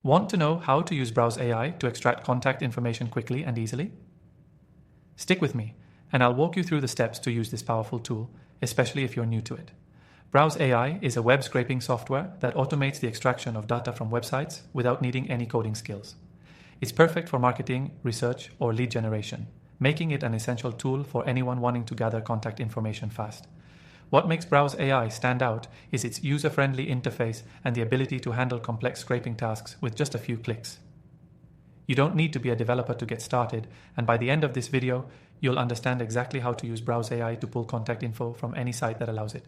Want to know how to use Browse AI to extract contact information quickly and easily? Stick with me, and I'll walk you through the steps to use this powerful tool, especially if you're new to it. Browse AI is a web scraping software that automates the extraction of data from websites without needing any coding skills. It's perfect for marketing, research, or lead generation, making it an essential tool for anyone wanting to gather contact information fast. What makes Browse AI stand out is its user-friendly interface and the ability to handle complex scraping tasks with just a few clicks. You don't need to be a developer to get started, and by the end of this video, you'll understand exactly how to use Browse AI to pull contact info from any site that allows it.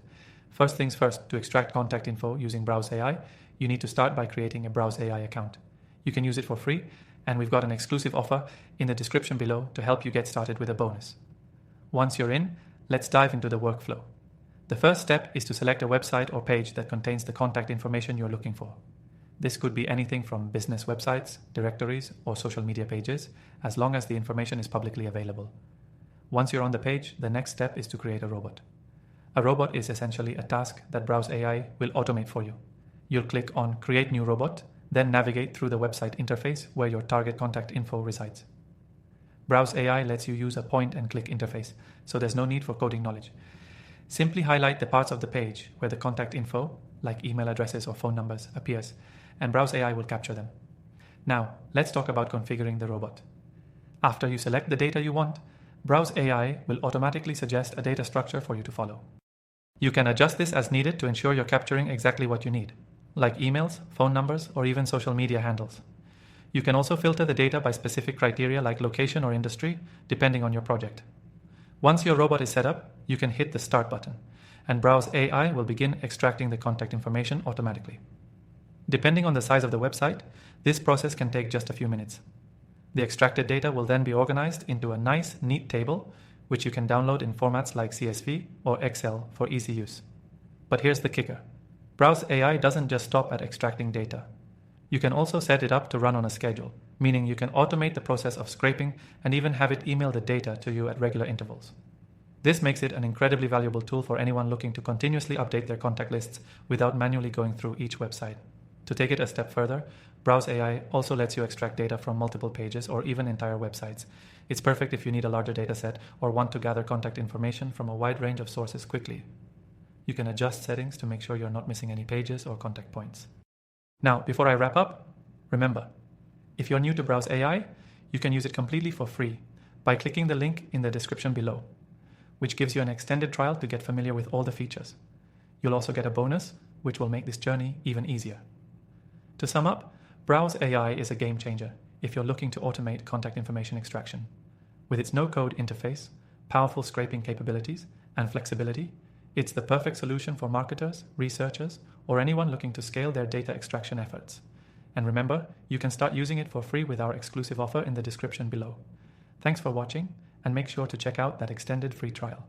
First things first, to extract contact info using Browse AI, you need to start by creating a Browse AI account. You can use it for free, and we've got an exclusive offer in the description below to help you get started with a bonus. Once you're in, let's dive into the workflow. The first step is to select a website or page that contains the contact information you're looking for. This could be anything from business websites, directories, or social media pages, as long as the information is publicly available. Once you're on the page, the next step is to create a robot. A robot is essentially a task that Browse AI will automate for you. You'll click on Create New Robot, then navigate through the website interface where your target contact info resides. Browse AI lets you use a point-and-click interface, so there's no need for coding knowledge. Simply highlight the parts of the page where the contact info, like email addresses or phone numbers, appears, and Browse AI will capture them. Now, let's talk about configuring the robot. After you select the data you want, Browse AI will automatically suggest a data structure for you to follow. You can adjust this as needed to ensure you're capturing exactly what you need, like emails, phone numbers, or even social media handles. You can also filter the data by specific criteria like location or industry, depending on your project. Once your robot is set up, you can hit the Start button, and Browse AI will begin extracting the contact information automatically. Depending on the size of the website, this process can take just a few minutes. The extracted data will then be organized into a nice, neat table, which you can download in formats like CSV or Excel for easy use. But here's the kicker. Browse AI doesn't just stop at extracting data. You can also set it up to run on a schedule, meaning you can automate the process of scraping and even have it email the data to you at regular intervals. This makes it an incredibly valuable tool for anyone looking to continuously update their contact lists without manually going through each website. To take it a step further, Browse AI also lets you extract data from multiple pages or even entire websites. It's perfect if you need a larger data set or want to gather contact information from a wide range of sources quickly. You can adjust settings to make sure you're not missing any pages or contact points. Now, before I wrap up, remember, if you're new to Browse AI, you can use it completely for free by clicking the link in the description below, which gives you an extended trial to get familiar with all the features. You'll also get a bonus, which will make this journey even easier. To sum up, Browse AI is a game changer if you're looking to automate contact information extraction. With its no-code interface, powerful scraping capabilities, and flexibility, it's the perfect solution for marketers, researchers, or anyone looking to scale their data extraction efforts. And remember, you can start using it for free with our exclusive offer in the description below. Thanks for watching, and make sure to check out that extended free trial.